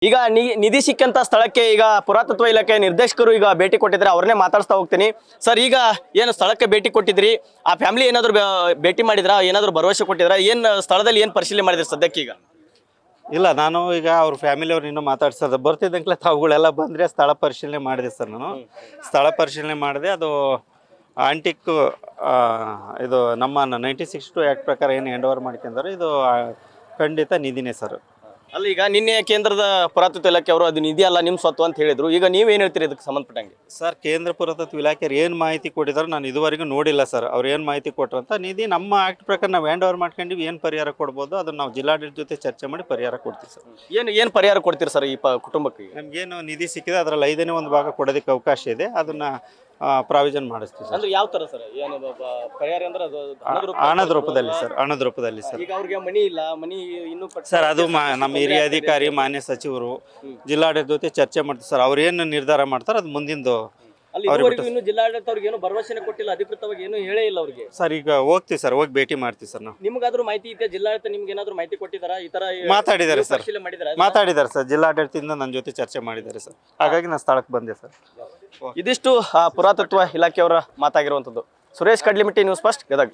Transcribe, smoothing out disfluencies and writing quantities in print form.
ಈಗ ನಿಧಿ ಸಿಕ್ಕಂತ ಸ್ಥಳಕ್ಕೆ ಈಗ ಪುರಾತತ್ವ ಇಲಾಖೆ ನಿರ್ದೇಶಕರು ಈಗ ಭೇಟಿ ಕೊಟ್ಟಿದ್ರೆ ಅವ್ರನ್ನೇ ಮಾತಾಡ್ಸ್ತಾ ಹೋಗ್ತೀನಿ. ಸರ್, ಈಗ ಏನು ಸ್ಥಳಕ್ಕೆ ಭೇಟಿ ಕೊಟ್ಟಿದ್ರಿ, ಆ ಫ್ಯಾಮಿಲಿ ಏನಾದ್ರು ಭೇಟಿ ಮಾಡಿದ್ರಾ, ಏನಾದ್ರು ಭರವಸೆ ಕೊಟ್ಟಿದ್ರಾ, ಏನ್ ಸ್ಥಳದಲ್ಲಿ ಏನ್ ಪರಿಶೀಲನೆ ಮಾಡಿದ್ರಿ ಸದ್ಯಕ್ಕೆ? ಈಗ ಇಲ್ಲ, ನಾನು ಈಗ ಅವ್ರ ಫ್ಯಾಮಿಲಿಯವ್ರು ಇನ್ನೂ ಮಾತಾಡ್ಸೋದು ಬರ್ತಿದ್ದಂಕ್ಲೆ ತಾವುಗಳೆಲ್ಲ ಬಂದರೆ ಸ್ಥಳ ಪರಿಶೀಲನೆ ಮಾಡಿದೆ ಸರ್. ನಾನು ಸ್ಥಳ ಪರಿಶೀಲನೆ ಮಾಡಿದೆ. ಅದು ಆಂಟಿಕ್ ಇದು ನಮ್ಮ 1962 ಆ್ಯಕ್ಟ್ ಪ್ರಕಾರ ಏನು ಹ್ಯಾಂಡ್ ಓವರ್ ಮಾಡ್ಕೊಂಡ್ರೆ ಇದು ಖಂಡಿತ ನಿಧಿನೇ ಸರ್. ಅಲ್ಲ, ಈಗ ನಿನ್ನೆ ಕೇಂದ್ರದ ಪುರಾತತ್ವ ಇಲಾಖೆ ಅವರು ಅದು ನಿಧಿ ಅಲ್ಲ ನಿಮ್ಮ ಸ್ವತ್ತು ಅಂತ ಹೇಳಿದ್ರು. ಈಗ ನೀವೇನು ಹೇಳ್ತೀರಿ ಇದಕ್ಕೆ ಸಂಬಂಧಪಟ್ಟಂಗೆ? ಸರ್, ಕೇಂದ್ರ ಪುರಾತತ್ವ ಇಲಾಖೆಯವ್ರು ಏನು ಮಾಹಿತಿ ಕೊಟ್ಟಿದ್ದಾರೆ ನಾನು ಇದುವರೆಗೂ ನೋಡಿಲ್ಲ ಸರ್. ಅವ್ರು ಏನು ಮಾಹಿತಿ ಕೊಟ್ರಂತ ನಿಧಿ ನಮ್ಮ ಆ್ಯಕ್ಟ್ ಪ್ರಕಾರ ನಾವು ಹ್ಯಾಂಡ್ ಓವರ್ ಮಾಡ್ಕೊಂಡಿವಿ. ಏನು ಪರಿಹಾರ ಕೊಡ್ಬೋದು ಅದನ್ನು ನಾವು ಜಿಲ್ಲಾಡಳಿತ ಜೊತೆ ಚರ್ಚೆ ಮಾಡಿ ಪರಿಹಾರ ಕೊಡ್ತೀವಿ ಸರ್. ಏನು ಪರಿಹಾರ ಕೊಡ್ತೀರಿ ಸರ್ ಈ ಕುಟುಂಬಕ್ಕೆ? ನಮಗೇನು ನಿಧಿ ಸಿಕ್ಕಿದೆ ಅದರಲ್ಲಿ 5ನೇ ಒಂದು ಭಾಗ ಕೊಡೋದಕ್ಕೆ ಅವಕಾಶ ಇದೆ. ಅದನ್ನು ಪ್ರಾವಿಷನ್ ಮಾಡಿಸ್ತೀವಿ ಸರ್. ಅಂದ್ರೆ ಯಾವ ತರ ಸರ್? ಏನು ಪರಿಹಾರ ಅಂದ್ರೆ ಅದು ಹಣದ ರೂಪದಲ್ಲಿ ಸರ್. ಹಣದ ರೂಪದಲ್ಲಿ ಸರ್. ಈಗ ಅವ್ರಿಗೆ ಮನಿ ಇಲ್ಲ, ಮನಿ ಇನ್ನೂ ಸರ್ ಅದು ನಮ್ಮ ಹಿರಿಯ ಅಧಿಕಾರಿ ಮಾನ್ಯ ಸಚಿವರು ಜಿಲ್ಲಾಡಳಿತ ಜೊತೆ ಚರ್ಚೆ ಮಾಡ್ತಾರೆ ಸರ್. ಅವ್ರು ಏನು ನಿರ್ಧಾರ ಮಾಡ್ತಾರೆ ಅದು ಮುಂದಿಂದು. ಅಲ್ಲಿ ಇದುವರೆಗೂ ಇನ್ನು ಜಿಲ್ಲಾಡಳಿತ ಅವ್ರಿಗೆ ಏನು ಭರವಸೆನೆ ಕೊಟ್ಟಿಲ್ಲ, ಅಧಿಕೃತವಾಗಿ ಏನು ಹೇಳೇ ಇಲ್ಲ ಅವ್ರಿಗೆ. ಸರ್, ಈಗ ಹೋಗ್ತೀವಿ ಸರ್, ಹೋಗಿ ಭೇಟಿ ಮಾಡ್ತೀವಿ ಸರ್. ನಾವು ನಿಮ್ಗಾದ್ರೂ ಮಾಹಿತಿ ಇದೆ? ಜಿಲ್ಲಾಡಳಿತ ನಿಮ್ಗೆ ಏನಾದ್ರು ಮಾಹಿತಿ ಕೊಟ್ಟಿದಾರಾ? ಈ ತರ ಮಾತಾಡಿದ್ದಾರೆ ಸರ್. ಮಾಡಿದಾರೆ ಸರ್. ಜಿಲ್ಲಾಡಳಿತದಿಂದ ನನ್ನ ಜೊತೆ ಚರ್ಚೆ ಮಾಡಿದ್ದಾರೆ ಸರ್. ಹಾಗಾಗಿ ನಾನು ಸ್ಥಳಕ್ಕೆ ಬಂದೆ ಸರ್. ಇದಿಷ್ಟು ಪುರಾತತ್ವ ಇಲಾಖೆಯವರ ಮಾತಾಗಿರುವಂಥದ್ದು. Suresh Kadlimitti, news first, Gadag.